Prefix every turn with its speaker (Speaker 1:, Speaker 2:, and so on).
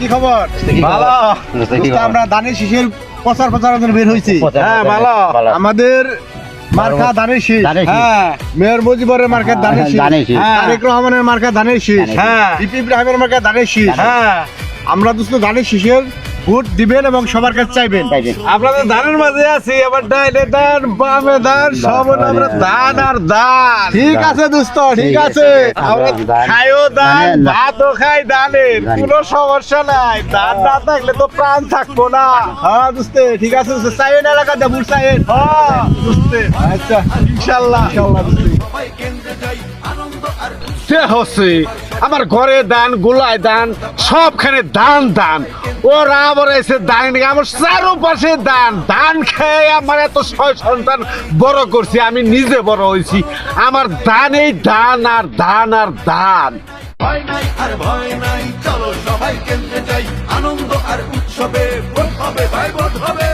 Speaker 1: কি খবর?
Speaker 2: ভালো।
Speaker 1: আমরা ধানের শীষের প্রচারের জন্য বের হয়েছি।
Speaker 2: হ্যাঁ ভালো।
Speaker 1: আমাদের মার্কা ধানের শীষ।
Speaker 2: হ্যাঁ
Speaker 1: মেয়র মুজিবরের মার্কা ধানের শীষ।
Speaker 2: হ্যাঁ।
Speaker 1: তারেক রহমানের মার্কা ধানের শীষ।
Speaker 2: হ্যাঁ।
Speaker 1: ইপি ইব্রাহিমের মার্কা ধানের শীষ।
Speaker 2: হ্যাঁ
Speaker 1: আমরা দোস্ত ধানের শীষের ভোট দিবেন এবং সবার কাছে চাইবেন।
Speaker 2: আপনাদের ধানের মাঝে আছি, এবার ডাইনে ধান বামে ধান সব আমরা ধান আর ধান।
Speaker 1: ঠিক আছে দোস্ত, ঠিক আছে।
Speaker 2: আমরা খাইও ধান, ভাতও খাই ধানের, কোনো সমস্যা নাই। ধান না থাকলে তো প্রাণ থাকবো না।
Speaker 1: হ্যাঁ দোস্ত, ঠিক আছে দোস্ত। চাইবেন এলাকাতে ভোট চাইবেন।
Speaker 2: হ্যাঁ দোস্ত,
Speaker 1: আচ্ছা,
Speaker 2: ইনশাল্লাহ।
Speaker 1: ইনশাআল্লাহ দোস্ত।
Speaker 2: সে হচ্ছে আমার ঘরে দান, গোলায় দান, সবখানে দান দান। ওরা আবার এসে দান নিয়ে আমার চারোপাশে দান। ধান খেয়ে আমার এত ছয় সন্তান বড় করছি, আমি নিজে বড় হয়েছি। আমার দানেই দান আর দান আর দান।
Speaker 3: ভয় নাই আর ভয় নাই, চলো সবাই কেন্দ্রে যাই, আনন্দ আর উৎসবে ভোট হবে ভাই, ভোট হবে।